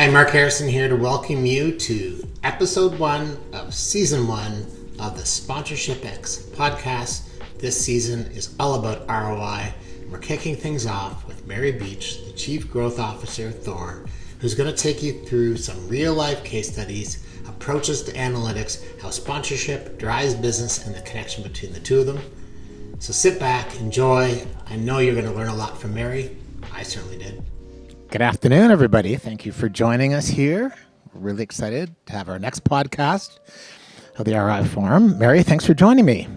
Hi, Mark Harrison here to welcome you to episode 1 of season 1 of the Sponsorship X podcast. This season is all about ROI. We're kicking things off with Mary Beach, the Chief Growth Officer at Thor, who's going to take you through some real-life case studies, approaches to analytics, how sponsorship drives business, and the connection between the two of them. So sit back, enjoy. I know you're going to learn a lot from Mary. I certainly did. Good afternoon, everybody. Thank you for joining us here. We're really excited to have our next podcast of the ROI Forum. Mary, thanks for joining me.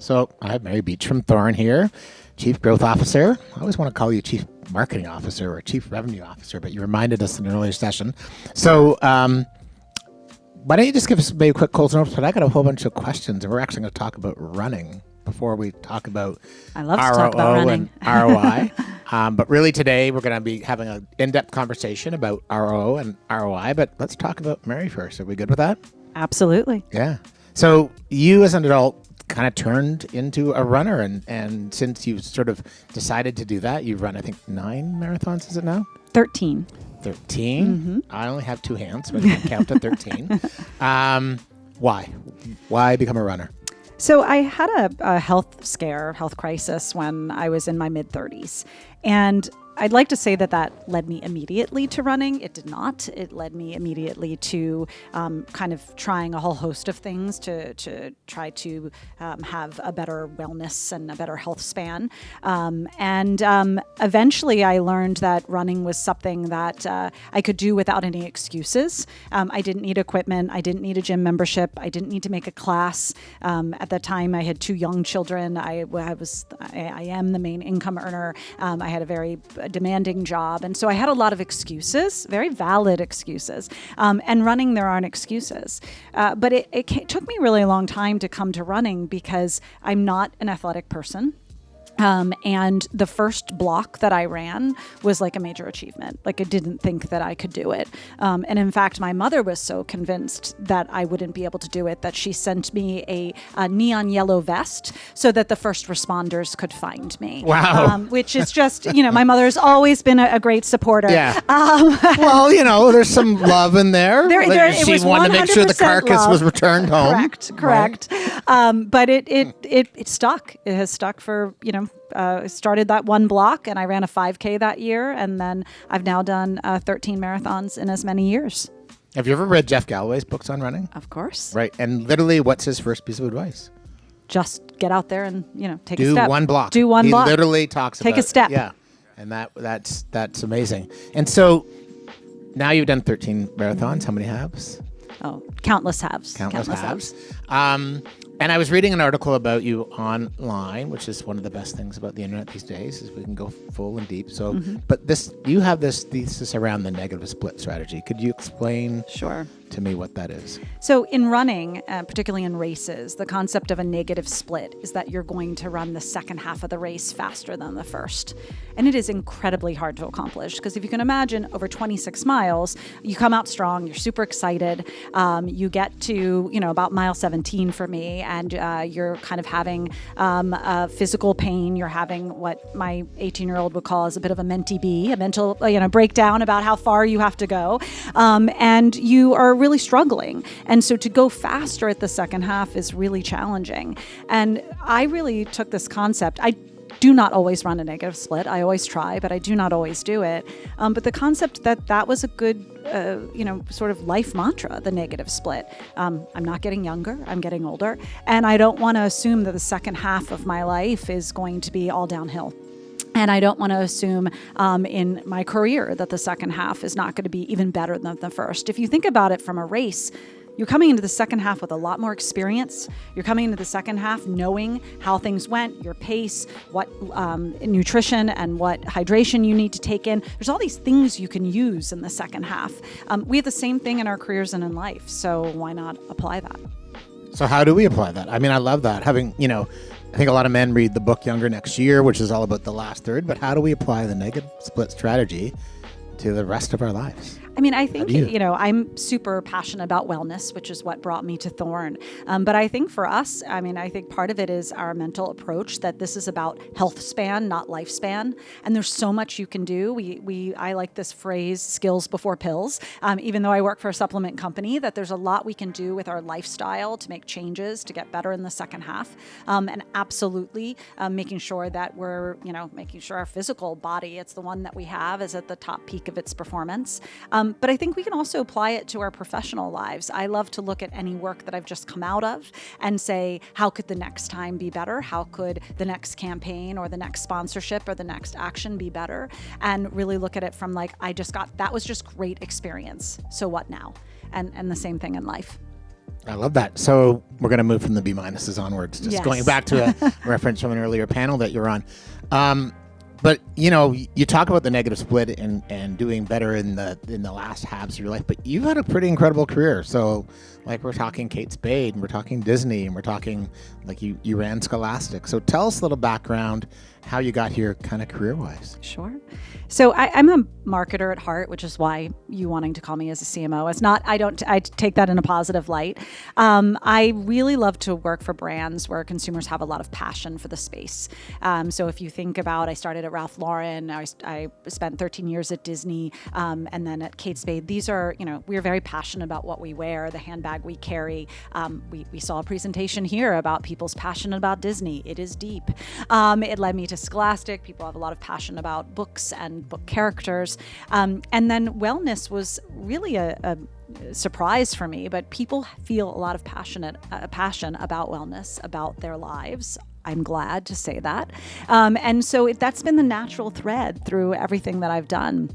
So I have Mary Beach from Thorn here, Chief Growth Officer. I always want to call you Chief Marketing Officer or Chief Revenue Officer, but you reminded us in an earlier session. So why don't you just give us maybe a quick cold notes? But I got a whole bunch of questions, and we're actually going to talk about running before we talk about I love to talk about running. And ROI. But really today we're going to be having an in-depth conversation about ROO and ROI. But let's talk about Mary first. Are we good with that? Absolutely. Yeah. So you as an adult kind of turned into a runner. And since you sort of decided to do that, you've run, I think, 9 marathons, is it now? 13. 13? Mm-hmm. I only have 2 hands, so I can count to 13. Why? Why become a runner? So I had a health crisis when I was in my mid-30s. And I'd like to say that led me immediately to running. It did not. It led me immediately to kind of trying a whole host of things to try to have a better wellness and a better health span. Eventually I learned that running was something that I could do without any excuses. I didn't need equipment. I didn't need a gym membership. I didn't need to make a class. At the time I had 2 young children. I am the main income earner. I had a very demanding job. And so I had a lot of excuses, very valid excuses. And running, there aren't excuses. But it took me really a long time to come to running because I'm not an athletic person. And the first block that I ran was like a major achievement. Like I didn't think that I could do it. And in fact, my mother was so convinced that I wouldn't be able to do it that she sent me a neon yellow vest so that the first responders could find me. Wow. Which is just, my mother's always been a great supporter. Yeah. Well, there's some love in there. She wanted to make sure the carcass was returned home. Correct. Right? But it stuck. It has stuck for, started that 1 block and I ran a 5K that year. And then I've now done 13 marathons in as many years. Have you ever read Jeff Galloway's books on running? Of course. Right. And literally, what's his first piece of advice? Just get out there and, take a step. Do 1 block. Do 1 block. He literally talks about Take a step. Yeah. And that's amazing. And so now you've done 13 marathons. How many halves? Oh, countless halves. Countless halves. And I was reading an article about you online, which is one of the best things about the internet these days, is we can go full and deep. So, But you have this thesis around the negative split strategy. Could you explain to me what that is? So in running, particularly in races, the concept of a negative split is that you're going to run the second half of the race faster than the first. And it is incredibly hard to accomplish because if you can imagine over 26 miles, you come out strong, you're super excited. You get to, about mile 17 for me, and you're kind of having physical pain. You're having what my 18-year-old would call as a bit of a mental breakdown about how far you have to go. And you are really struggling. And so to go faster at the second half is really challenging. And I really took this concept. I do not always run a negative split. I always try, but I do not always do it. But the concept that was a good, sort of life mantra, the negative split. I'm not getting younger, I'm getting older. And I don't want to assume that the second half of my life is going to be all downhill. And I don't want to assume in my career that the second half is not going to be even better than the first. If you think about it from a race, you're coming into the second half with a lot more experience. You're coming into the second half knowing how things went, your pace, what nutrition and what hydration you need to take in. There's all these things you can use in the second half. We have the same thing in our careers and in life, so why not apply that? So how do we apply that? I mean, I love that. Having, I think a lot of men read the book Younger Next Year, which is all about the last third, but how do we apply the negative split strategy to the rest of our lives? I mean, I think, you? I'm super passionate about wellness, which is what brought me to Thorn. But I think for us, I think part of it is our mental approach that this is about health span, not lifespan. And there's so much you can do. I like this phrase, skills before pills, even though I work for a supplement company, that there's a lot we can do with our lifestyle to make changes, to get better in the second half. And absolutely making sure that we're, making sure our physical body, it's the one that we have, is at the top peak of its performance. But I think we can also apply it to our professional lives. I love to look at any work that I've just come out of and say, how could the next time be better? How could the next campaign or the next sponsorship or the next action be better? And really look at it from that was just great experience. So what now? And the same thing in life. I love that. So we're going to move from the B minuses onwards. Just going back to a reference from an earlier panel that you're on. But you talk about the negative split and doing better in the last halves of your life, but you've had a pretty incredible career. So we're talking Kate Spade, and we're talking Disney, and we're talking you ran Scholastic. So tell us a little background, how you got here kind of career-wise. Sure. So I'm a marketer at heart, which is why you wanting to call me as a CMO. It's not, I take that in a positive light. I really love to work for brands where consumers have a lot of passion for the space. So if you think about, I started at Ralph Lauren, I spent 13 years at Disney, and then at Kate Spade. These are, we are very passionate about what we wear, the handbag we carry. We saw a presentation here about people's passion about Disney. It is deep. It led me to Scholastic. People have a lot of passion about books and book characters. And then wellness was really a surprise for me, but people feel a lot of passion about wellness, about their lives. I'm glad to say that. And so that's been the natural thread through everything that I've done.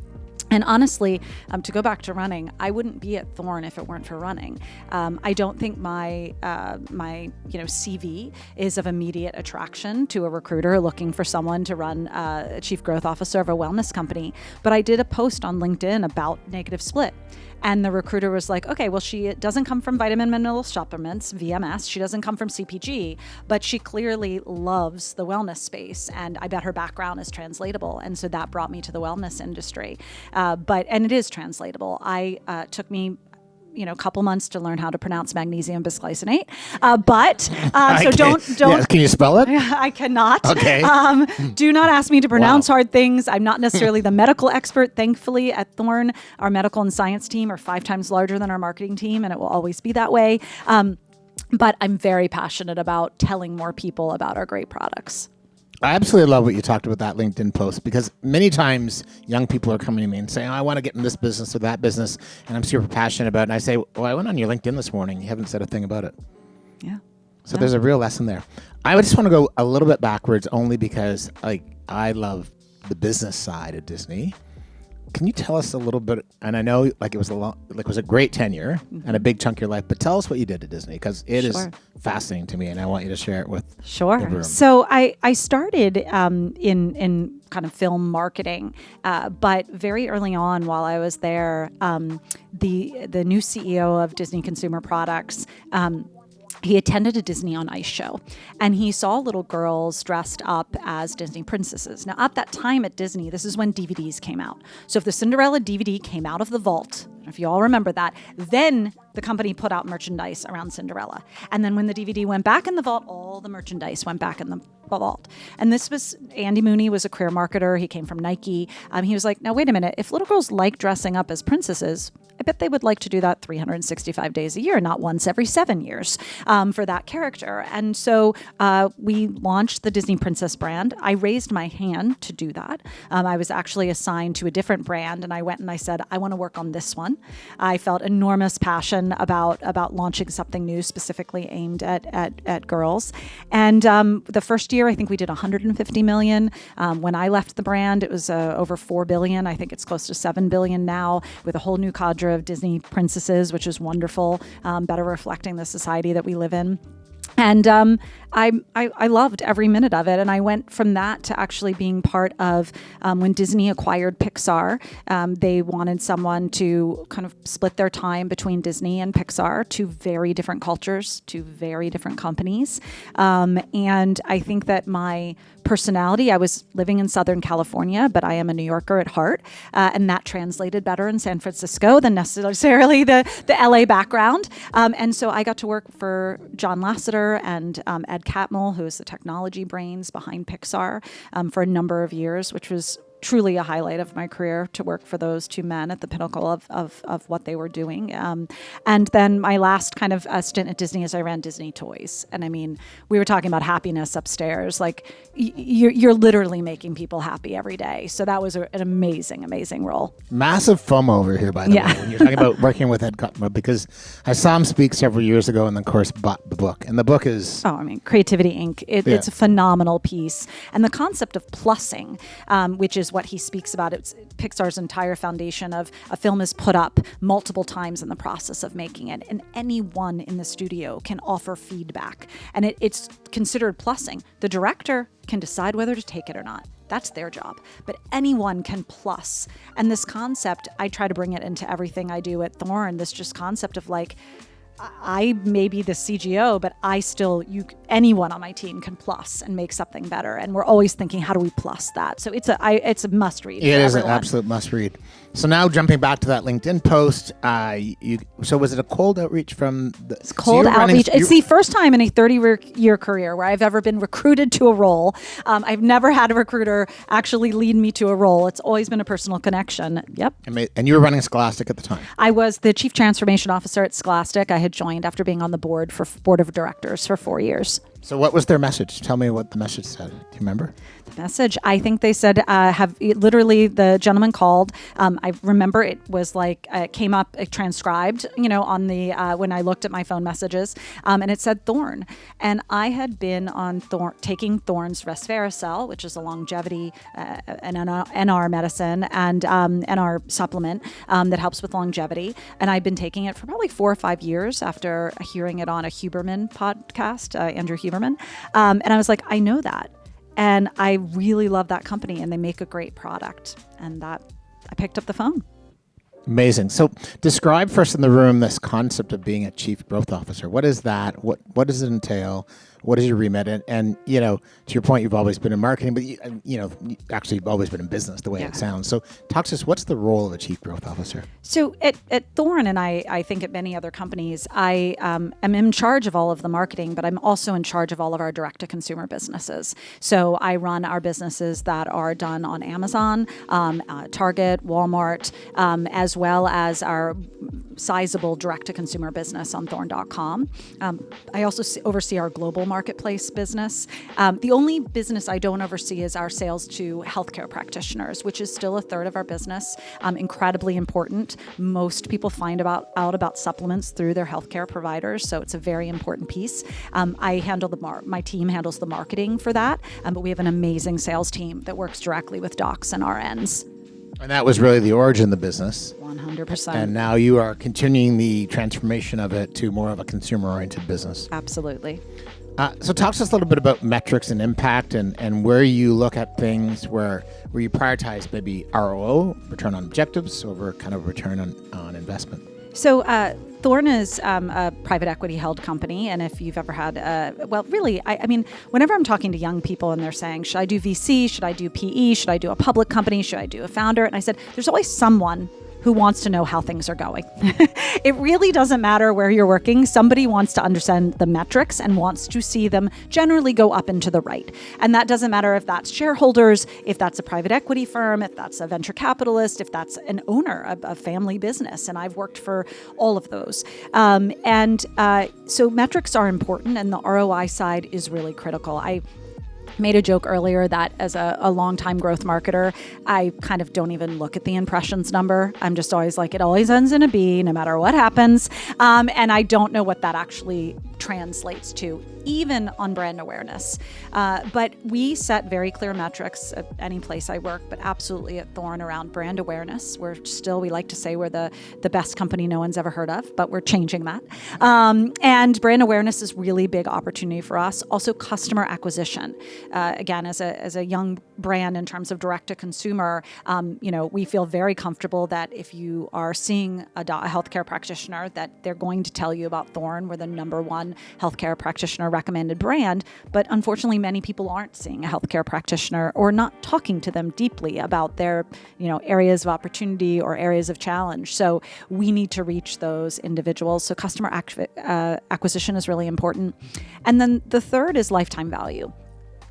And honestly, to go back to running, I wouldn't be at Thorn if it weren't for running. I don't think my CV is of immediate attraction to a recruiter looking for someone to run a chief growth officer of a wellness company. But I did a post on LinkedIn about negative split. And the recruiter was like, okay, well, she doesn't come from vitamin mineral supplements, VMS. She doesn't come from CPG, but she clearly loves the wellness space. And I bet her background is translatable. And so that brought me to the wellness industry. And it is translatable. Took me a couple months to learn how to pronounce magnesium bisglycinate. Can you spell it? I cannot. Okay. Do not ask me to pronounce hard things. I'm not necessarily the medical expert. Thankfully, at Thorn, our medical and science team are 5 times larger than our marketing team, and it will always be that way. But I'm very passionate about telling more people about our great products. I absolutely love what you talked about that LinkedIn post, because many times young people are coming to me and saying, I want to get in this business or that business, and I'm super passionate about it. And I say, well, I went on your LinkedIn this morning. You haven't said a thing about it. Yeah. So there's a real lesson there. I just want to go a little bit backwards only because I love the business side of Disney. Can you tell us a little bit? And I know it was a great tenure and a big chunk of your life, but tell us what you did at Disney, because it is fascinating to me, and I want you to share it with the room. So I started in kind of film marketing, but very early on while I was there, the new CEO of Disney Consumer Products. He attended a Disney on Ice show, and he saw little girls dressed up as Disney princesses. Now, at that time at Disney, this is when DVDs came out. So if the Cinderella DVD came out of the vault, if you all remember that, then the company put out merchandise around Cinderella. And then when the DVD went back in the vault, all the merchandise went back in the vault. And this was, Andy Mooney was a career marketer. He came from Nike. He was like, now, wait a minute. If little girls like dressing up as princesses, I bet they would like to do that 365 days a year, not once every 7 years for that character. And so we launched the Disney Princess brand. I raised my hand to do that. I was actually assigned to a different brand, and I went and I said, I want to work on this one. I felt enormous passion about launching something new specifically aimed at girls. And the first year, I think we did 150 million. When I left the brand, it was over 4 billion. I think it's close to 7 billion now, with a whole new cadre of Disney princesses, which is wonderful, better reflecting the society that we live in. And I loved every minute of it. And I went from that to actually being part of when Disney acquired Pixar. They wanted someone to kind of split their time between Disney and Pixar, 2 very different cultures, 2 very different companies. And I think that my personality. I was living in Southern California, but I am a New Yorker at heart, and that translated better in San Francisco than necessarily the LA background. And so I got to work for John Lasseter and Ed Catmull, who is the technology brains behind Pixar, for a number of years, which was truly a highlight of my career to work for those two men at the pinnacle of what they were doing. And then my last kind of stint at Disney is I ran Disney Toys. And I mean, we were talking about happiness upstairs. Like you're literally making people happy every day. So that was an amazing, amazing role. Massive FOMO over here, by the way, when you're talking about working with Ed Catmull, because I saw him speak several years ago and, of course, bought the book. And the book is... Creativity Inc. It's a phenomenal piece. And the concept of plussing, which is what he speaks about. It's Pixar's entire foundation of a film is put up multiple times in the process of making it, and anyone in the studio can offer feedback, and it's considered plussing. The director can decide whether to take it or not. That's their job. But anyone can plus. And this concept, I try to bring it into everything I do at Thorne, this just concept of like, I may be the CGO, but anyone on my team can plus and make something better. And we're always thinking, how do we plus that? So it's a must read. It is an absolute must read. So now jumping back to that LinkedIn post, so was it a cold outreach from the... It's cold outreach. It's the first time in a 30-year career where I've ever been recruited to a role. I've never had a recruiter actually lead me to a role. It's always been a personal connection. Yep. And you were running Scholastic at the time? I was the Chief Transformation Officer at Scholastic. I had joined after being on the board of directors for 4 years. So what was their message? Tell me what the message said. Do you remember? The message, I think they said, literally the gentleman called. I remember it was like, it came up transcribed, on the, when I looked at my phone messages, and it said Thorne. And I had been on taking Thorne's resveratrol, which is a longevity, an NR medicine and NR supplement that helps with longevity. And I'd been taking it for probably 4 or 5 years after hearing it on a Huberman podcast, Andrew Huberman. And I was like, I know that. And I really love that company, and they make a great product. And that I picked up the phone. Amazing. So describe first in the room this concept of being a chief growth officer. What is that? What does it entail? What is your remit? And to your point, you've always been in marketing, but actually you've always been in business the way it sounds. So talk to us, what's the role of a chief growth officer? So at Thorne, and I think at many other companies, I am in charge of all of the marketing, but I'm also in charge of all of our direct-to-consumer businesses. So I run our businesses that are done on Amazon, Target, Walmart, as well as our sizable direct-to-consumer business on Thorne.com. I also oversee our global marketplace business. The only business I don't oversee is our sales to healthcare practitioners, which is still a third of our business. Incredibly important. Most people find out about supplements through their healthcare providers, so it's a very important piece. I handle my team handles the marketing for that, but we have an amazing sales team that works directly with docs and RNs. And that was really the origin of the business. 100%. And now you are continuing the transformation of it to more of a consumer-oriented business. Absolutely. So talk to us a little bit about metrics and impact and where you look at things where you prioritize maybe ROO, return on objectives, over kind of return on investment. So Thorne is a private equity held company. And if you've ever had, I mean, whenever I'm talking to young people and they're saying, should I do VC? Should I do PE? Should I do a public company? Should I do a founder? And I said, there's always someone who wants to know how things are going. It really doesn't matter where you're working. Somebody wants to understand the metrics and wants to see them generally go up and to the right. And that doesn't matter if that's shareholders, if that's a private equity firm, if that's a venture capitalist, if that's an owner of a family business. And I've worked for all of those. So metrics are important, and the ROI side is really critical. I made a joke earlier that as a long-time growth marketer, I kind of don't even look at the impressions number. I'm just always like, it always ends in a B no matter what happens. And I don't know what that actually translates to, even on brand awareness. But we set very clear metrics at any place I work, but absolutely at Thorne around brand awareness. We like to say we're the best company no one's ever heard of, but we're changing that. And brand awareness is really big opportunity for us. Also customer acquisition. Again, as a young brand in terms of direct to consumer, we feel very comfortable that if you are seeing a healthcare practitioner, that they're going to tell you about Thorne. We're the number one #1 healthcare practitioner recommended brand. But unfortunately, many people aren't seeing a healthcare practitioner or not talking to them deeply about their, areas of opportunity or areas of challenge. So we need to reach those individuals. So customer acquisition is really important. And then the third is lifetime value.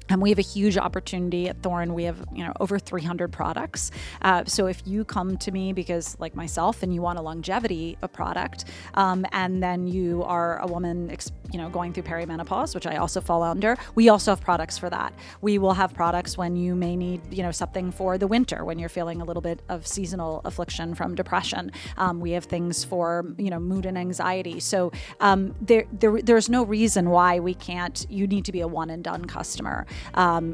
And we have a huge opportunity at Thorne. We have, over 300 products. So if you come to me because, like myself, and you want a longevity of product, and then you are a woman, going through perimenopause, which I also fall under, we also have products for that. We will have products when you may need, something for the winter, when you're feeling a little bit of seasonal affliction from depression. We have things for, mood and anxiety. So there's no reason why we can't. You need to be a one and done customer.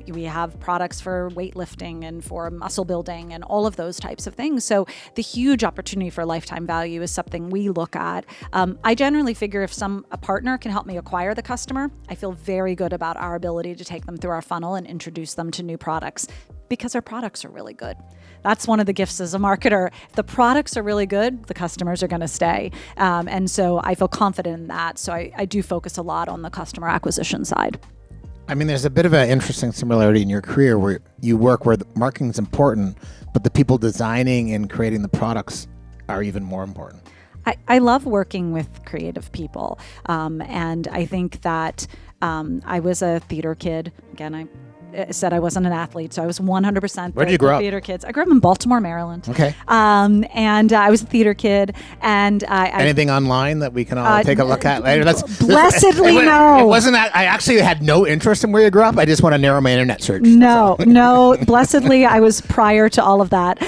We have products for weightlifting and for muscle building and all of those types of things. So the huge opportunity for lifetime value is something we look at. I generally figure if a partner can help me acquire the customer, I feel very good about our ability to take them through our funnel and introduce them to new products because our products are really good. That's one of the gifts as a marketer. If the products are really good, the customers are going to stay. And so I feel confident in that. So I do focus a lot on the customer acquisition side. I mean, there's a bit of an interesting similarity in your career where you work where the marketing is important, but the people designing and creating the products are even more important. I love working with creative people. And I think that I was a theater kid. Again, I said I wasn't an athlete, so I was 100% Where did you grow up? Theater kids. I grew up in Baltimore, Maryland. Okay. And I was a theater kid. And anything online that we can all take a look at later? Blessedly no. It wasn't that. I actually had no interest in where you grew up. I just want to narrow my internet search. No. Blessedly, I was prior to all of that.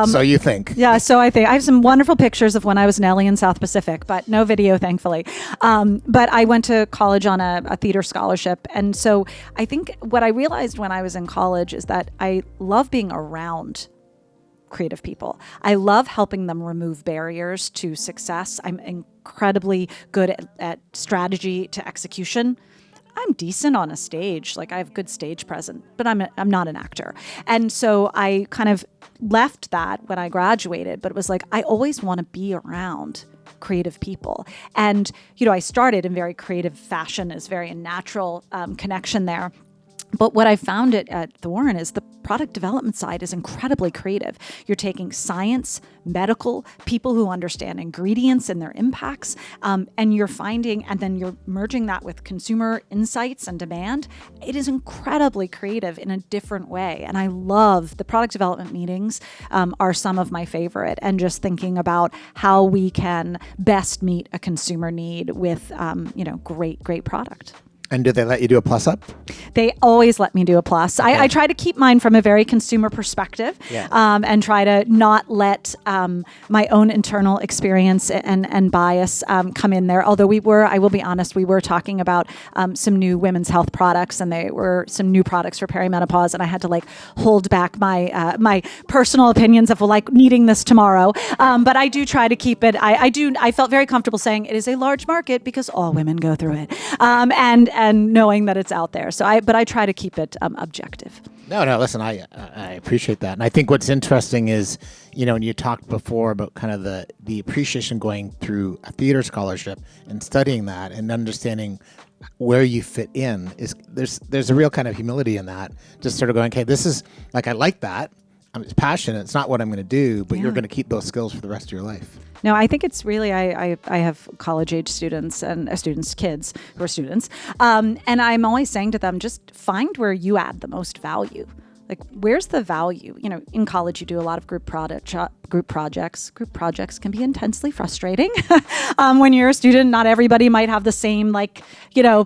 So you think? Yeah. So I think I have some wonderful pictures of when I was in Ellie in South Pacific, but no video, thankfully. But I went to college on a theater scholarship, and so I think what I realized when I was in college is that I love being around creative people. I love helping them remove barriers to success. I'm incredibly good at strategy to execution. I'm decent on a stage. Like I have good stage presence, but I'm not an actor. And so I kind of left that when I graduated, but it was like, I always want to be around creative people. And, I started in very creative fashion, is very natural connection there. But what I found at Thorne is the product development side is incredibly creative. You're taking science, medical, people who understand ingredients and their impacts, and you're finding, and then you're merging that with consumer insights and demand. It is incredibly creative in a different way. And I love the product development meetings are some of my favorite, and just thinking about how we can best meet a consumer need with, great product. And do they let you do a plus up? They always let me do a plus. Okay. I try to keep mine from a very consumer perspective, and try to not let my own internal experience and bias come in there. Although I will be honest, we were talking about some new women's health products, and they were some new products for perimenopause, and I had to hold back my personal opinions of needing this tomorrow. But I do try to keep it. I felt very comfortable saying it is a large market because all women go through it, and knowing that it's out there. So I try to keep it objective. No, listen, I appreciate that. And I think what's interesting is, when you talked before about kind of the appreciation going through a theater scholarship and studying that and understanding where you fit in, is there's a real kind of humility in that. Just sort of going, okay, this is I like that. I'm passionate. It's not what I'm going to do, but you're going to keep those skills for the rest of your life. No, I think it's really, I have college-age students and kids who are students, and I'm always saying to them, just find where you add the most value. Where's the value? In college, you do a lot of group projects. Group projects can be intensely frustrating. When you're a student, not everybody might have the same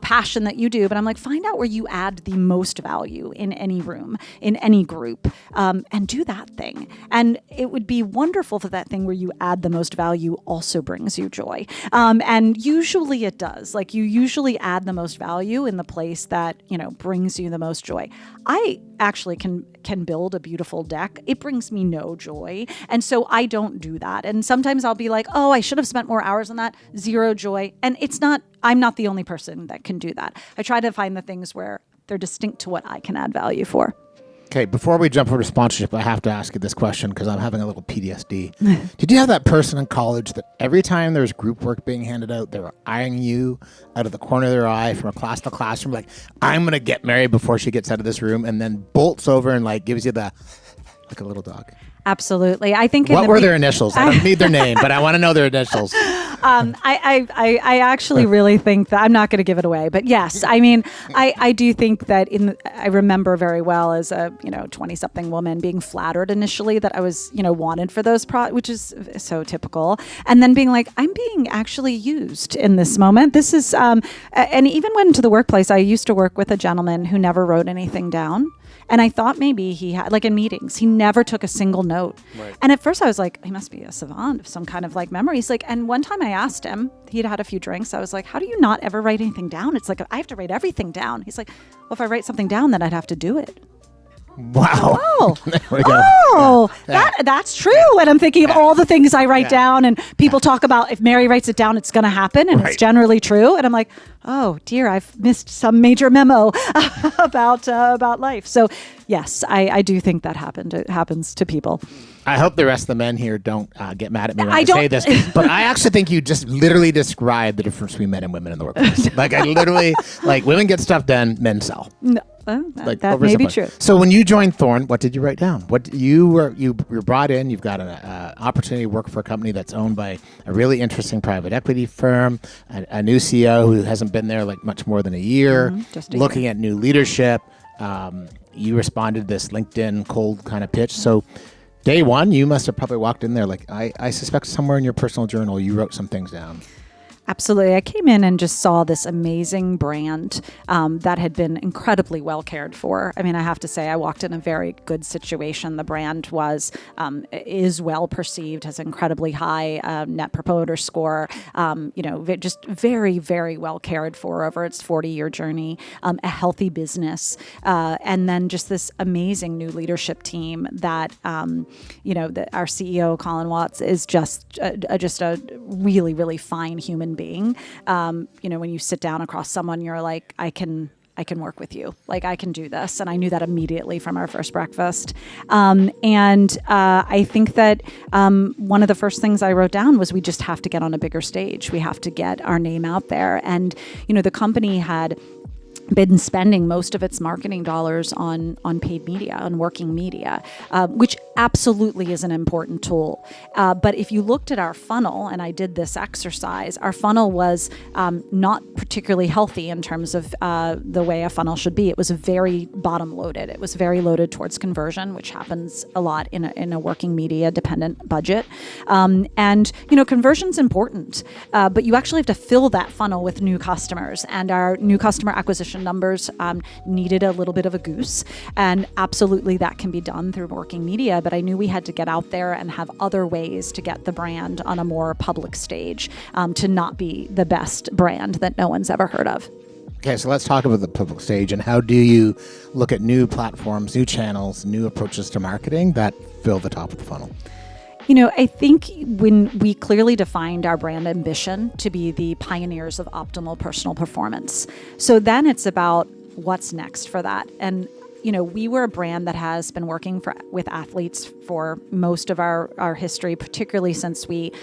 passion that you do. But I'm find out where you add the most value in any room, in any group, and do that thing. And it would be wonderful for that thing where you add the most value also brings you joy. And usually it does. You usually add the most value in the place that brings you the most joy. I actually can build a beautiful deck. It brings me no joy. And so I don't do that. And sometimes I'll be like, oh, I should have spent more hours on that. Zero joy. And I'm not the only person that can do that. I try to find the things where they're distinct to what I can add value for. Okay, before we jump over to sponsorship, I have to ask you this question because I'm having a little PTSD. Did you have that person in college that every time there's group work being handed out, they were eyeing you out of the corner of their eye from across the classroom, like, I'm going to get Mary before she gets out of this room, and then bolts over and like gives you the, like a little dog? Absolutely. I think. What were their initials? I don't need their name, but I want to know their initials. I actually really think that I'm not going to give it away, but yes, I mean, I do think that I remember very well as a 20-something woman being flattered initially that I was wanted for those which is so typical, and then being like, I'm being actually used in this moment. This is and even went to the workplace. I used to work with a gentleman who never wrote anything down. And I thought maybe he had, like in meetings, he never took a single note. Right. And at first I was like, he must be a savant of some kind of like memories. Like, and one time I asked him, he'd had a few drinks. I was like, how do you not ever write anything down? It's like, I have to write everything down. He's like, well, if I write something down, then I'd have to do it. Wow. Oh, there we go. That's true. And I'm thinking of all the things I write down, and people talk about if Mary writes it down, it's going to happen, and it's generally true. And I'm like, oh dear, I've missed some major memo about life. So yes, I do think that happened. It happens to people. I hope the rest of the men here don't get mad at me when I say this, but I actually think you just literally described the difference between men and women in the workplace. Like, I literally, like, women get stuff done, men sell. No. That may be true. So when you joined Thorne, what did you write down? What you were brought in? You've got an opportunity to work for a company that's owned by a really interesting private equity firm, a new CEO who hasn't been there like much more than a year, looking at new leadership. You responded to this LinkedIn cold kind of pitch. So day one, you must have probably walked in there like, I suspect somewhere in your personal journal you wrote some things down. Absolutely. I came in and just saw this amazing brand that had been incredibly well cared for. I mean, I have to say, I walked in a very good situation. The brand is well perceived, has incredibly high net promoter score, just very, very well cared for over its 40-year journey, a healthy business, and then just this amazing new leadership team that, our CEO, Colin Watts, is just a really, really fine human being. When you sit down across someone, you're like, I can work with you. Like, I can do this. And I knew that immediately from our first breakfast. I think that one of the first things I wrote down was we just have to get on a bigger stage. We have to get our name out there. And, the company had been spending most of its marketing dollars on paid media, on working media, which absolutely is an important tool. But if you looked at our funnel, and I did this exercise, our funnel was not particularly healthy in terms of the way a funnel should be. It was very bottom loaded. It was very loaded towards conversion, which happens a lot in a working media dependent budget. Conversion's important, but you actually have to fill that funnel with new customers, and our new customer acquisition numbers needed a little bit of a goose, and absolutely that can be done through working media, but I knew we had to get out there and have other ways to get the brand on a more public stage, to not be the best brand that no one's ever heard of. Okay, so let's talk about the public stage, and how do you look at new platforms, new channels, new approaches to marketing that fill the top of the funnel? I think when we clearly defined our brand ambition to be the pioneers of optimal personal performance. So then it's about what's next for that. And we were a brand that has been working with athletes for most of our history, particularly since we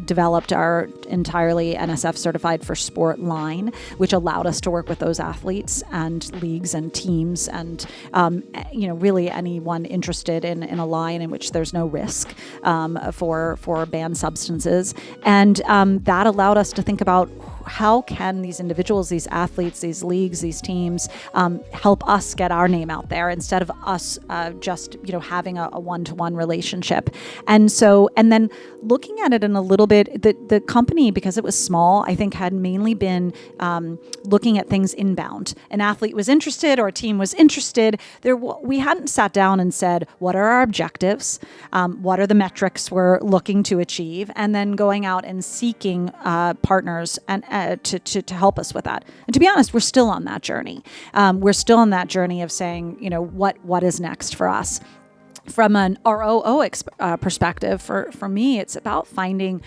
developed our entirely NSF certified for sport line, which allowed us to work with those athletes and leagues and teams and, really anyone interested in a line in which there's no risk for banned substances. And that allowed us to think about how can these individuals, these athletes, these leagues, these teams help us get our name out there instead of us just having a one-to-one relationship. And then looking at it in a little bit, the company, because it was small, I think had mainly been looking at things inbound. An athlete was interested or a team was interested. We hadn't sat down and said, what are our objectives? What are the metrics we're looking to achieve? And then going out and seeking partners and to help us with that. And to be honest, we're still on that journey. We're still on that journey of saying, what is next for us. From an ROO perspective, for me, it's about finding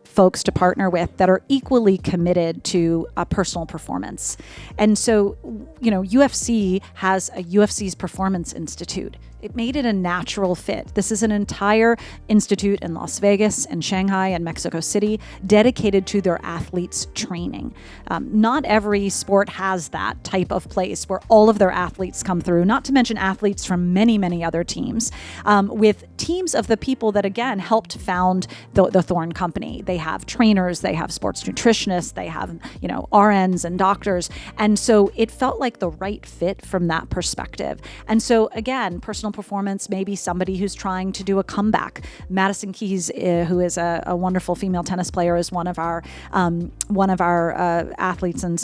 folks to partner with that are equally committed to personal performance. And so, UFC has a UFC's Performance Institute. It made it a natural fit. This is an entire institute in Las Vegas and Shanghai and Mexico City dedicated to their athletes' training. Not every sport has that type of place where all of their athletes come through, not to mention athletes from many, many other teams, with teams of the people that, again, helped found the Thorne Company. They have trainers, they have sports nutritionists, they have, RNs and doctors. And so it felt like the right fit from that perspective. And so, again, personal performance, maybe somebody who's trying to do a comeback. Madison Keys, who is a wonderful female tennis player, is one of our athletes and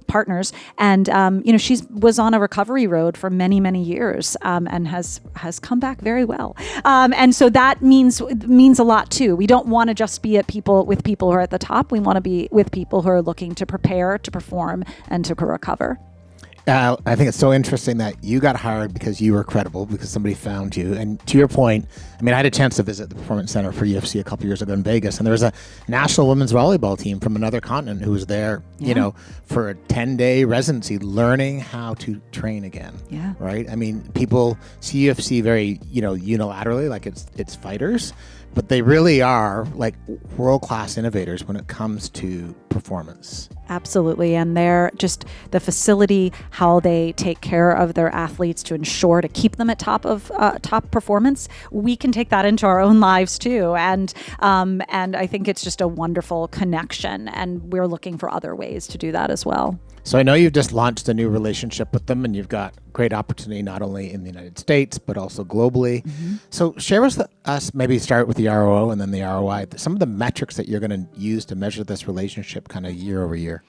partners, and she was on a recovery road for many, many years, and has come back very well. And so that means a lot too. We don't want to just be with people who are at the top. We want to be with people who are looking to prepare, to perform, and to recover. I think it's so interesting that you got hired because you were credible, because somebody found you. And to your point, I had a chance to visit the Performance Center for UFC a couple years ago in Vegas, and there was a national women's volleyball team from another continent who was there, for a 10-day residency, learning how to train again. Yeah. Right? People see UFC very, unilaterally, like it's fighters, but they really are like world-class innovators when it comes to performance. Absolutely. And they're just the facility, how they take care of their athletes to ensure to keep them at top performance. We can take that into our own lives too. And I think it's just a wonderful connection, and we're looking for other ways to do that as well. So I know you've just launched a new relationship with them, and you've got great opportunity not only in the United States, but also globally. Mm-hmm. So share with us, maybe start with the ROO and then the ROI, some of the metrics that you're going to use to measure this relationship kind of year over year.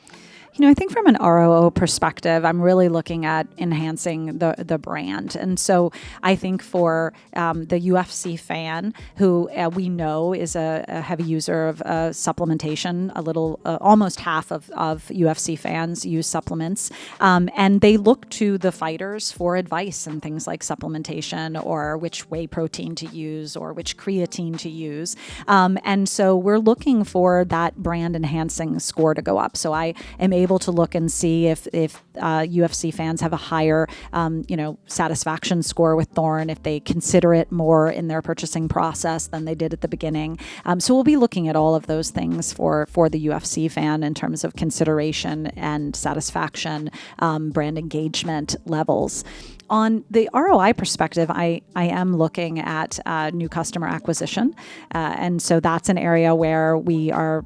I think from an ROO perspective, I'm really looking at enhancing the brand. And so I think for the UFC fan, who we know is a heavy user of supplementation, almost half of UFC fans use supplements, and they look to the fighters for advice and things like supplementation, or which whey protein to use, or which creatine to use. And so we're looking for that brand enhancing score to go up. So I am able to look and see if UFC fans have a higher, satisfaction score with Thorne, if they consider it more in their purchasing process than they did at the beginning. So we'll be looking at all of those things for the UFC fan in terms of consideration and satisfaction, brand engagement levels. On the ROI perspective, I am looking at new customer acquisition. And so that's an area where we are,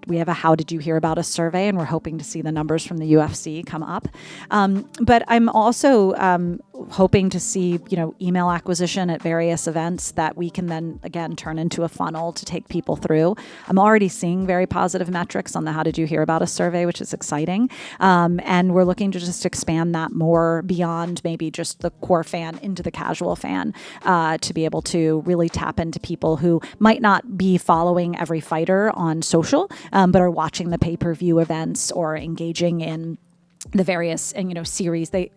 we have a How Did You Hear About Us survey, and we're hoping to see the numbers from the UFC come up. But I'm also hoping to see, email acquisition at various events that we can then, again, turn into a funnel to take people through. I'm already seeing very positive metrics on the How Did You Hear About Us survey, which is exciting. And we're looking to just expand that more beyond maybe just the core fan into the casual fan, to be able to really tap into people who might not be following every fighter on social, but are watching the pay-per-view events or engaging in the various series. The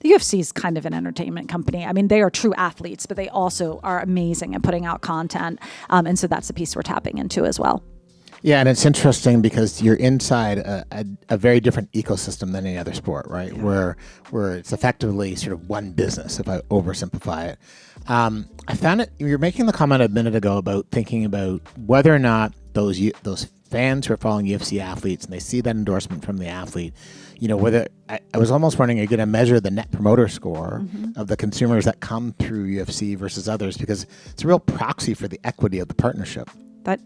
UFC is kind of an entertainment company. They are true athletes, but they also are amazing at putting out content, and so that's a piece we're tapping into as well. Yeah, and it's interesting because you're inside a very different ecosystem than any other sport, right? Yeah. Where it's effectively sort of one business, if I oversimplify it. I found it. You were making the comment a minute ago about thinking about whether or not those fans who are following UFC athletes and they see that endorsement from the athlete, whether I was almost wondering, are you going to measure the net promoter score of the consumers that come through UFC versus others, because it's a real proxy for the equity of the partnership. That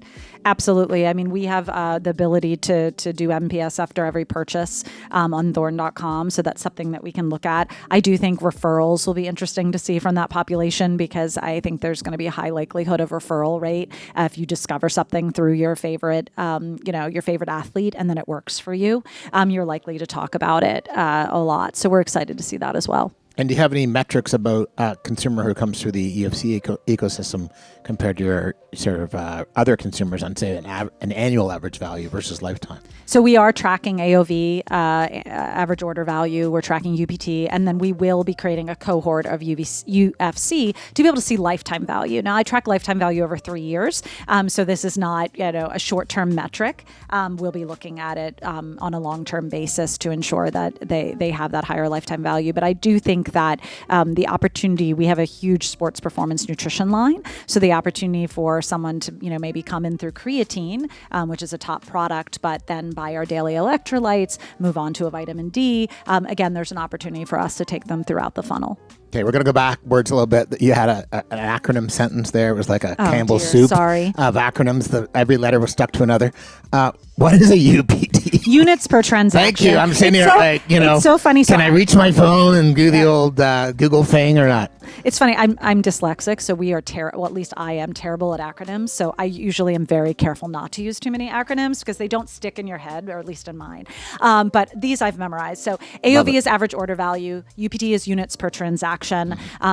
absolutely. We have the ability to do NPS after every purchase on Thorne.com, so that's something that we can look at. I do think referrals will be interesting to see from that population, because I think there's going to be a high likelihood of referral rate if you discover something through your favorite, your favorite athlete, and then it works for you. You're likely to talk about it a lot. So we're excited to see that as well. And do you have any metrics about a consumer who comes through the UFC ecosystem compared to your sort of other consumers on, say, an annual average value versus lifetime? So we are tracking AOV, average order value. We're tracking UPT, and then we will be creating a cohort of UFC to be able to see lifetime value. Now, I track lifetime value over 3 years, so this is not a short-term metric. We'll be looking at it on a long-term basis to ensure that they have that higher lifetime value. But I do think that the opportunity, we have a huge sports performance nutrition line, so the opportunity for someone to maybe come in through creatine, which is a top product, but then buy our daily electrolytes, move on to a vitamin D. Again, there's an opportunity for us to take them throughout the funnel. Okay, we're going to go backwards a little bit. You had an acronym sentence there. It was like a Campbell's soup of acronyms. Every letter was stuck to another. What is a UPT? Units per transaction. Thank you. I'm sitting here, It's so funny. Can I reach my phone and do the old Google thing or not? It's funny. I'm dyslexic, so we are well, at least I am terrible at acronyms. So I usually am very careful not to use too many acronyms because they don't stick in your head, or at least in mine. But these I've memorized. So AOV is average order value. UPT is units per transaction.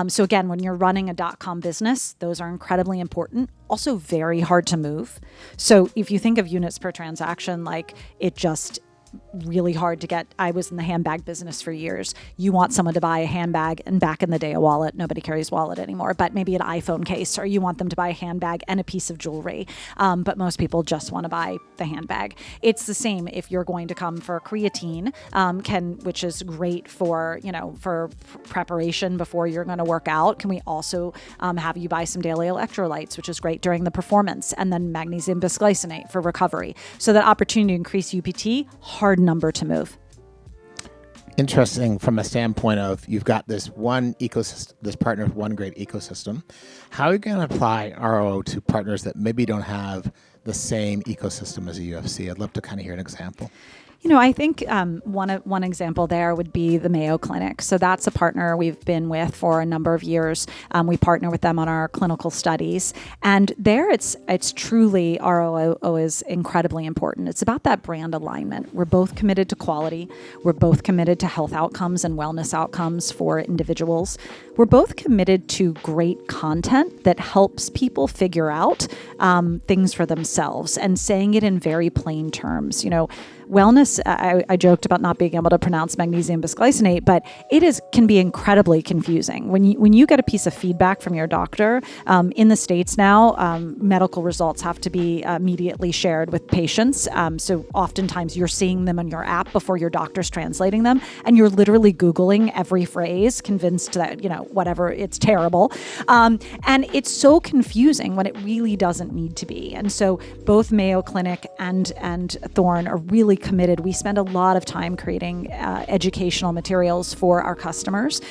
So again, when you're running a .com business, those are incredibly important. Also very hard to move. So if you think of units per transaction, like it just really hard to get. I was in the handbag business for years. You want someone to buy a handbag and back in the day a wallet. Nobody carries wallet anymore, but maybe an iPhone case, or you want them to buy a handbag and a piece of jewelry. But most people just want to buy the handbag. It's the same if you're going to come for creatine, which is great for for preparation before you're going to work out. Can we also have you buy some daily electrolytes, which is great during the performance, and then magnesium bisglycinate for recovery. So that opportunity to increase UPT, hard number to move. Interesting from a standpoint of you've got this one ecosystem, this partner with one great ecosystem. How are you going to apply ROO to partners that maybe don't have the same ecosystem as a UFC? I'd love to kind of hear an example. I think one example there would be the Mayo Clinic. So that's a partner we've been with for a number of years. We partner with them on our clinical studies, and there it's truly ROO is incredibly important. It's about that brand alignment. We're both committed to quality. We're both committed to health outcomes and wellness outcomes for individuals. We're both committed to great content that helps people figure out things for themselves, and saying it in very plain terms. Wellness, I joked about not being able to pronounce magnesium bisglycinate, but can be incredibly confusing. When you get a piece of feedback from your doctor, in the States now, medical results have to be immediately shared with patients. So oftentimes you're seeing them on your app before your doctor's translating them, and you're literally Googling every phrase, convinced that, whatever, it's terrible. And it's so confusing when it really doesn't need to be. And so both Mayo Clinic and Thorne are really committed. We spend a lot of time creating educational materials for our customers,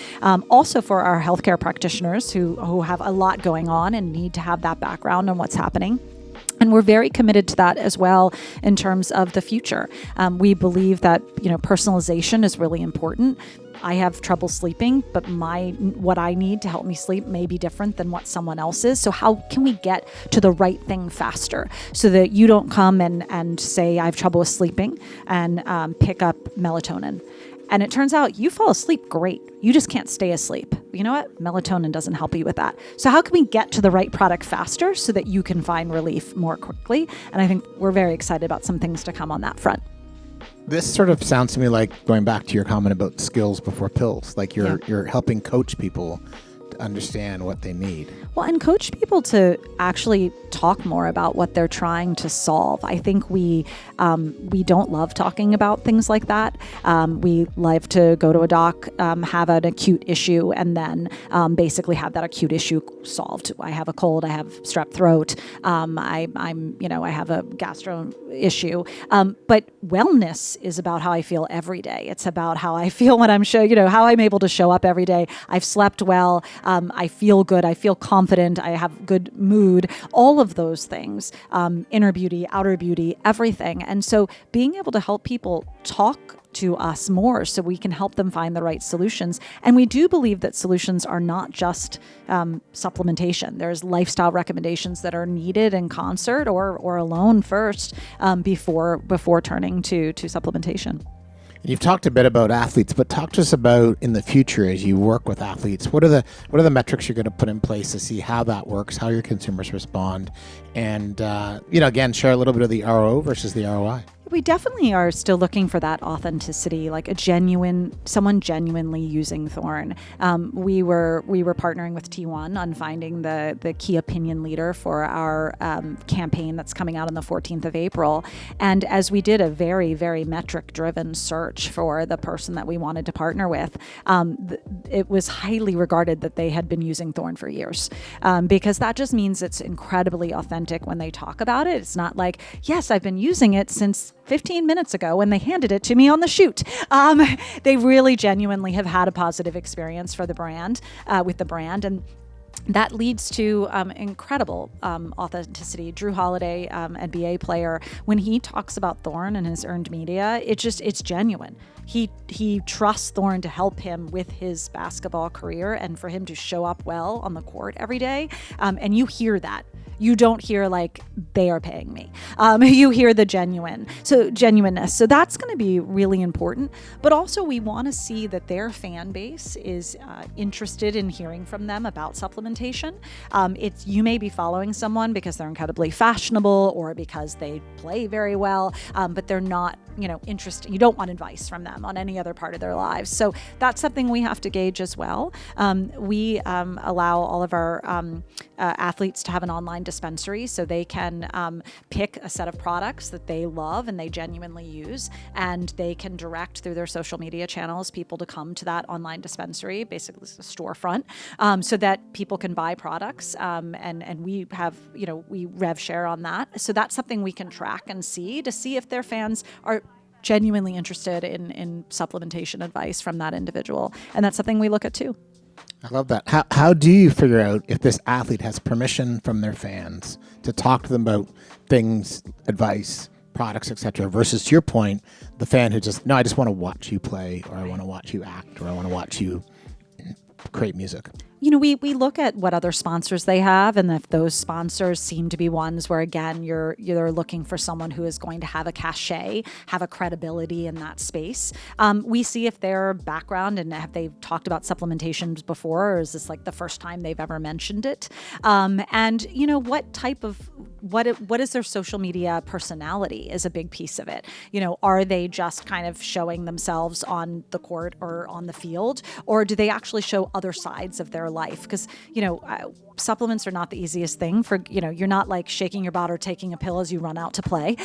also for our healthcare practitioners who have a lot going on and need to have that background on what's happening. And we're very committed to that as well in terms of the future. We believe that personalization is really important. I have trouble sleeping, but what I need to help me sleep may be different than what someone else is. So how can we get to the right thing faster so that you don't come and say, I have trouble with sleeping, and pick up melatonin? And it turns out you fall asleep great. You just can't stay asleep. You know what? Melatonin doesn't help you with that. So how can we get to the right product faster so that you can find relief more quickly? And I think we're very excited about some things to come on that front. This sort of sounds to me like going back to your comment about skills before pills. Like you're helping coach people to understand what they need. Well, and coach people to actually talk more about what they're trying to solve. I think we don't love talking about things like that. We love to go to a doc, have an acute issue, and then basically have that acute issue solved. I have a cold, I have strep throat, I have a gastro issue. But wellness is about how I feel every day. It's about how I feel when how I'm able to show up every day. I've slept well. I feel good. I feel confident. I have good mood. All of those things, inner beauty, outer beauty, everything. And so being able to help people talk to us more so we can help them find the right solutions. And we do believe that solutions are not just supplementation. There's lifestyle recommendations that are needed in concert or alone first before turning to supplementation. You've talked a bit about athletes, but talk to us about in the future as you work with athletes. What are the metrics you're going to put in place to see how that works, how your consumers respond, and again, share a little bit of the ROO versus the ROI. We definitely are still looking for that authenticity, like someone genuinely using Thorn. We were partnering with T1 on finding the key opinion leader for our campaign that's coming out on the 14th of April. And as we did a very, very metric-driven search for the person that we wanted to partner with, it was highly regarded that they had been using Thorn for years, because that just means it's incredibly authentic when they talk about it. It's not like, yes, I've been using it since 15 minutes ago when they handed it to me on the shoot. They really genuinely have had a positive experience for the brand, with the brand. And that leads to incredible authenticity. Drew Holiday, NBA player, when he talks about Thorn and his earned media, it's genuine. He trusts Thorn to help him with his basketball career and for him to show up well on the court every day. And you hear that. You don't hear like they are paying me. You hear the genuineness. So that's going to be really important. But also we want to see that their fan base is interested in hearing from them about supplementation. You may be following someone because they're incredibly fashionable or because they play very well, but they're not interested. You don't want advice from them on any other part of their lives. So that's something we have to gauge as well. We allow all of our athletes to have an online dispensary, so they can pick a set of products that they love and they genuinely use, and they can direct through their social media channels people to come to that online dispensary, basically it's a storefront, so that people can buy products, and we have, we rev share on that. So that's something we can track and see to see if their fans are genuinely interested in supplementation advice from that individual. And that's something we look at too. I love that. How do you figure out if this athlete has permission from their fans to talk to them about things, advice, products, etc., versus, to your point, the fan who just, no, I just want to watch you play, or I want to watch you act, or I want to watch you create music? We look at what other sponsors they have, and if those sponsors seem to be ones where, again, you're looking for someone who is going to have a cachet, have a credibility in that space. We see if their background and have they talked about supplementations before, or is this like the first time they've ever mentioned it? And what type of what is their social media personality is a big piece of it. Are they just kind of showing themselves on the court or on the field, or do they actually show other sides of their life? Because supplements are not the easiest thing for, you're not like shaking your butt or taking a pill as you run out to play.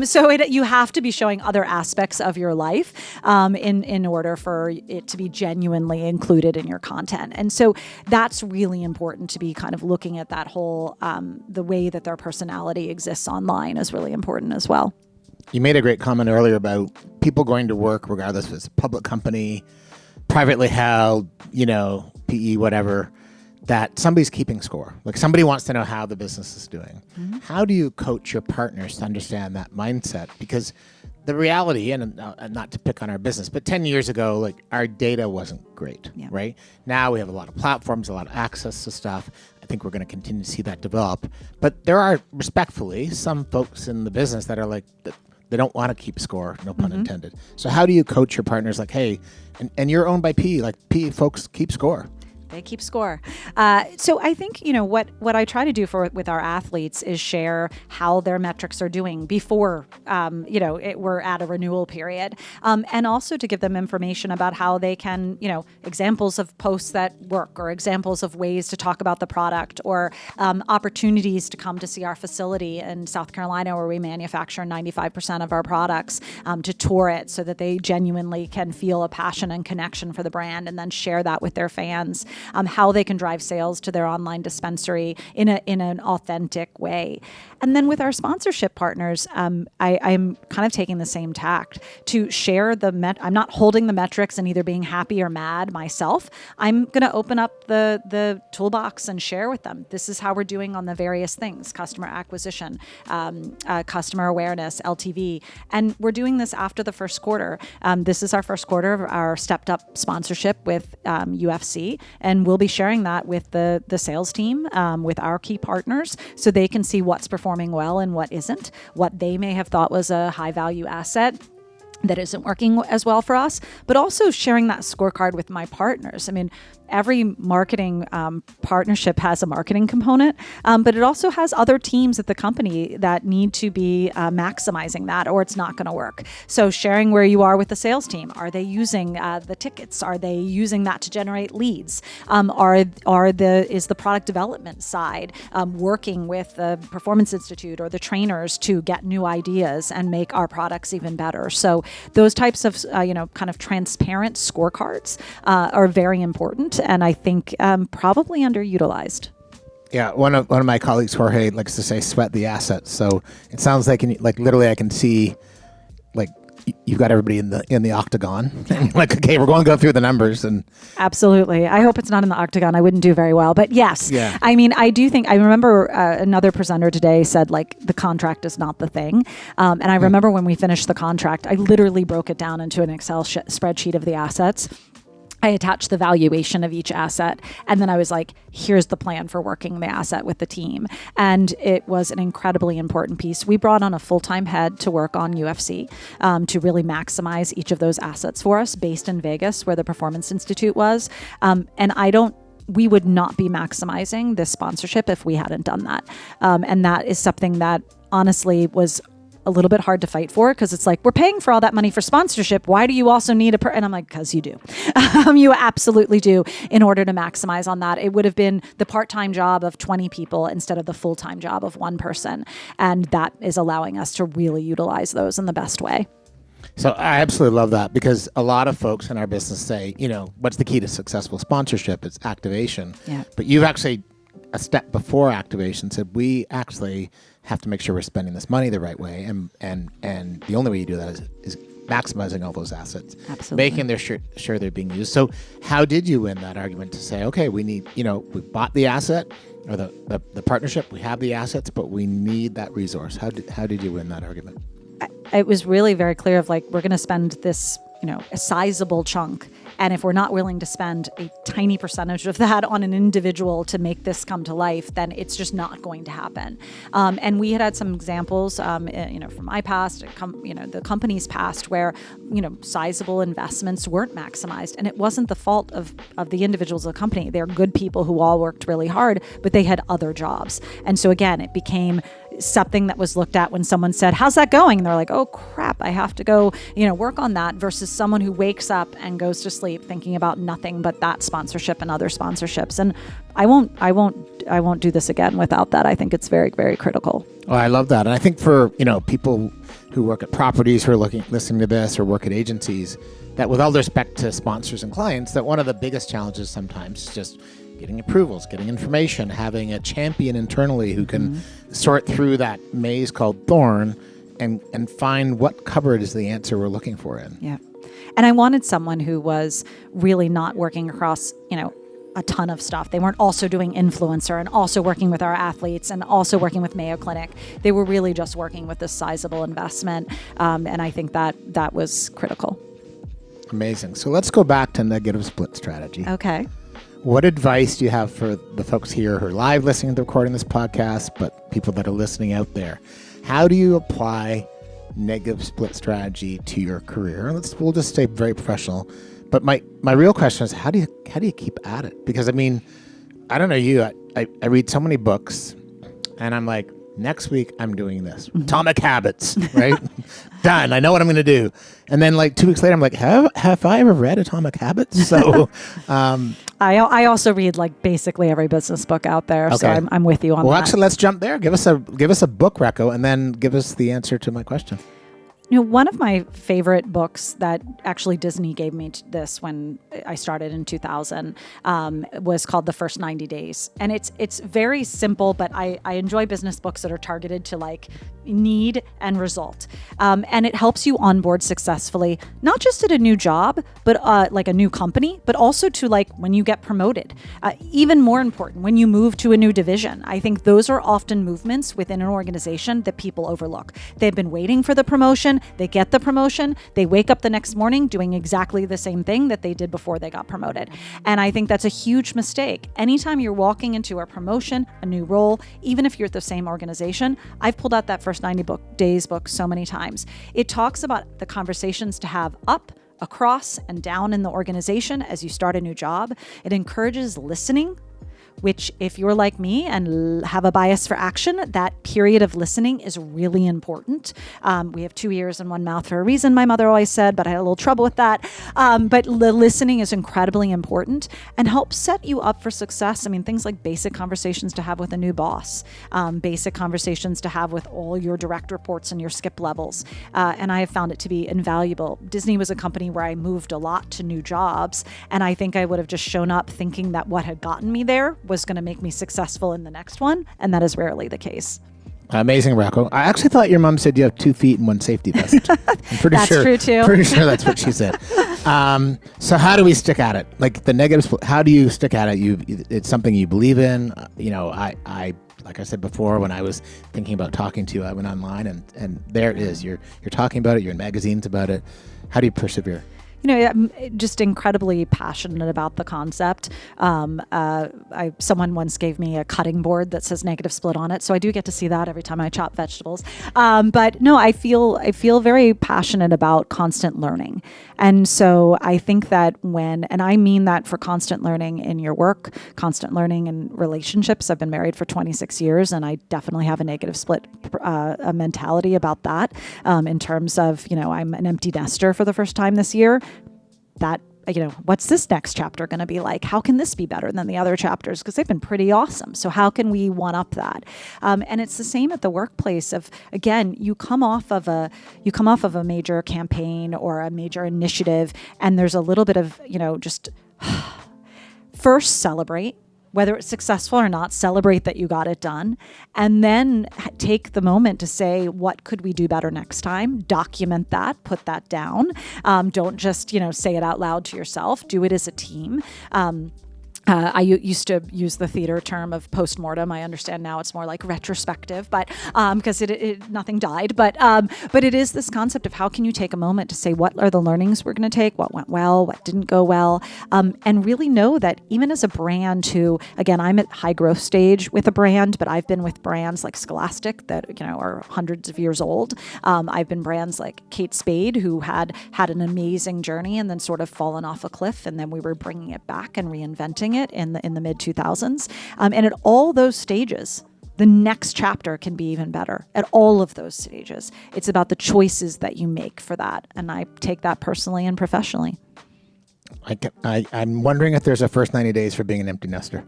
So you have to be showing other aspects of your life in order for it to be genuinely included in your content. And so that's really important to be kind of looking at that whole, the way that their personality exists online is really important as well. You made a great comment earlier about people going to work, regardless if it's a public company, privately held, PE, whatever, that somebody's keeping score. Like somebody wants to know how the business is doing. Mm-hmm. How do you coach your partners to understand that mindset? Because the reality, and not to pick on our business, but 10 years ago, like our data wasn't great, right? Now we have a lot of platforms, a lot of access to stuff. I think we're going to continue to see that develop. But there are, respectfully, some folks in the business that are like, they don't want to keep score, no pun intended. So how do you coach your partners like, hey, and you're owned by PE, like PE folks keep score? They keep score. So I think, what I try to do with our athletes is share how their metrics are doing before, we're at a renewal period. And also to give them information about how they can, examples of posts that work, or examples of ways to talk about the product, or opportunities to come to see our facility in South Carolina where we manufacture 95% of our products, to tour it so that they genuinely can feel a passion and connection for the brand, and then share that with their fans. How they can drive sales to their online dispensary in an authentic way. And then with our sponsorship partners, I'm kind of taking the same tact to share I'm not holding the metrics and either being happy or mad myself. I'm going to open up the toolbox and share with them. This is how we're doing on the various things: customer acquisition, customer awareness, LTV. And we're doing this after the first quarter. This is our first quarter of our stepped up sponsorship with UFC. And we'll be sharing that with the sales team, with our key partners, so they can see what's performing well and what isn't, what they may have thought was a high value asset that isn't working as well for us, but also sharing that scorecard with my partners. I mean, every marketing partnership has a marketing component, but it also has other teams at the company that need to be maximizing that, or it's not going to work. So sharing where you are with the sales team. Are they using the tickets? Are they using that to generate leads? Is the product development side working with the Performance Institute or the trainers to get new ideas and make our products even better? So those types of kind of transparent scorecards are very important, and I think probably underutilized. Yeah, one of my colleagues, Jorge, likes to say sweat the assets. So it sounds like literally I can see you've got everybody in the octagon. And okay, we're going to go through the numbers. And absolutely. I hope it's not in the octagon. I wouldn't do very well. But yes, yeah. I mean, I do think, I remember another presenter today said the contract is not the thing. And I remember when we finished the contract, I literally broke it down into an Excel spreadsheet of the assets. I attached the valuation of each asset, and then I was like, here's the plan for working the asset with the team. And it was an incredibly important piece. We brought on a full-time head to work on UFC to really maximize each of those assets for us, based in Vegas, where the Performance Institute was. We would not be maximizing this sponsorship if we hadn't done that. And that is something that honestly was a little bit hard to fight for, because it's like, we're paying for all that money for sponsorship. Why do you also need and I'm like, because you do. You absolutely do, in order to maximize on that. It would have been the part-time job of 20 people instead of the full-time job of one person. And that is allowing us to really utilize those in the best way. So I absolutely love that, because a lot of folks in our business say, what's the key to successful sponsorship? It's activation. Yeah. But you've actually, a step before activation, said we actually have to make sure we're spending this money the right way, and the only way you do that is maximizing all those assets. Absolutely. Making sure they're being used. So how did you win that argument to say, okay, we need, we bought the asset or the partnership, we have the assets, but we need that resource? How did you win that argument? It was really very clear of we're going to spend this, a sizable chunk. And if we're not willing to spend a tiny percentage of that on an individual to make this come to life, then it's just not going to happen. And we had some examples, from my past, the company's past, where, sizable investments weren't maximized. And it wasn't the fault of the individuals of the company. They're good people who all worked really hard, but they had other jobs. And so again, it became something that was looked at when someone said, how's that going? And they're like, oh crap, I have to go, work on that, versus someone who wakes up and goes to sleep thinking about nothing but that sponsorship and other sponsorships. And I won't do this again without that. I think it's very, very critical. Well, I love that. And I think for, people who work at properties, who are listening to this, or work at agencies, that with all respect to sponsors and clients, that one of the biggest challenges sometimes is just getting approvals, getting information, having a champion internally who can sort through that maze called Thorn and find what cupboard is the answer we're looking for in. Yeah. And I wanted someone who was really not working across, a ton of stuff. They weren't also doing influencer and also working with our athletes and also working with Mayo Clinic. They were really just working with this sizable investment. And I think that was critical. Amazing. So let's go back to negative split strategy. Okay. What advice do you have for the folks here who are live listening to recording this podcast, but people that are listening out there? How do you apply negative split strategy to your career? We'll just stay very professional. But my real question is, how do you keep at it? Because I don't know you, I read so many books, and I'm like, next week I'm doing this. Atomic Habits, right? Done. I know what I'm going to do. And then 2 weeks later, I'm like, have I ever read Atomic Habits? So I also read basically every business book out there. Okay. So I'm with you on that. Well, actually, let's jump there. Give us a book reco, and then give us the answer to my question. One of my favorite books that actually Disney gave me this when I started in 2000 was called The First 90 Days. And it's very simple, but I enjoy business books that are targeted to need and result. And it helps you onboard successfully, not just at a new job, but a new company, but also to when you get promoted. Even more important, when you move to a new division. I think those are often movements within an organization that people overlook. They've been waiting for the promotion. promotion, they get the promotion, they wake up the next morning doing exactly the same thing that they did before they got promoted. And I think that's a huge mistake. Anytime you're walking into a promotion, a new role, even if you're at the same organization, I've pulled out that first 90 days book so many times. It talks about the conversations to have up, across, and down in the organization as you start a new job. It encourages listening, which if you're like me and have a bias for action, that period of listening is really important. We have 2 ears and one mouth for a reason, my mother always said, but I had a little trouble with that. But listening is incredibly important and helps set you up for success. I mean, things like basic conversations to have with a new boss, basic conversations to have with all your direct reports and your skip levels. And I have found it to be invaluable. Disney was a company where I moved a lot to new jobs, and I think I would have just shown up thinking that what had gotten me there was going to make me successful in the next one, and that is rarely the case. Amazing, Rocco. I actually thought your mom said you have 2 feet and 1 safety vest. I'm pretty That's sure, true too. Pretty sure that's what she said. So how do we stick at it? Like the negatives, how do you stick at it? It's something you believe in. I like I said before, when I was thinking about talking to you, I went online and there it is. You're talking about it. You're in magazines about it. How do you persevere? I'm just incredibly passionate about the concept. Someone once gave me a cutting board that says negative split on it, so I do get to see that every time I chop vegetables. But no, I feel very passionate about constant learning, and so I think that and I mean that for constant learning in your work, constant learning in relationships. I've been married for 26 years, and I definitely have a negative split a mentality about that. In terms of, I'm an empty nester for the first time this year. That, what's this next chapter going to be like? How can this be better than the other chapters? Because they've been pretty awesome. So how can we one up that? And it's the same at the workplace of, again, you come off of a major campaign or a major initiative, and there's a little bit of, just first celebrate. Whether it's successful or not, celebrate that you got it done, and then take the moment to say, what could we do better next time? Document that, put that down. Don't just, say it out loud to yourself. Do it as a team. I used to use the theater term of postmortem. I understand now it's more like retrospective, but because nothing died. But it is this concept of how can you take a moment to say, what are the learnings we're going to take? What went well? What didn't go well? And really know that even as a brand who, again, I'm at high growth stage with a brand, but I've been with brands like Scholastic that, are hundreds of years old. I've been brands like Kate Spade, who had an amazing journey and then sort of fallen off a cliff. And then we were bringing it back and reinventing it in the mid 2000s. And at all those stages, the next chapter can be even better. At all of those stages, it's about the choices that you make for that. And I take that personally and professionally. I'm wondering if there's a first 90 days for being an empty nester.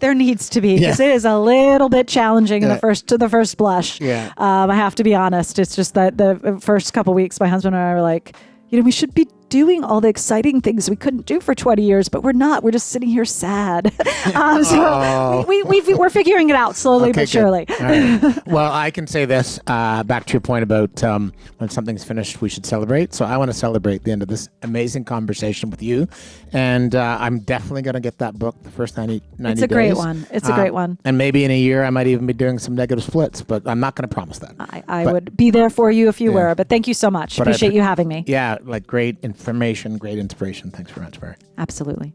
There needs to be, because it is a little bit challenging to the first blush. Yeah. I have to be honest. It's just that the first couple weeks, my husband and I were like, we should be doing all the exciting things we couldn't do for 20 years, but we're not. We're just sitting here sad. So we're figuring it out slowly but surely. Right. Well, I can say this, back to your point about when something's finished, we should celebrate. So I want to celebrate the end of this amazing conversation with you. And I'm definitely going to get that book, the first 90 days. It's a great one. It's a great one. And maybe in a year, I might even be doing some negative splits, but I'm not going to promise that. I would be there for you if you were, but thank you so much. Appreciate you having me. Yeah, great information, great inspiration. Thanks very much, Mary. Absolutely.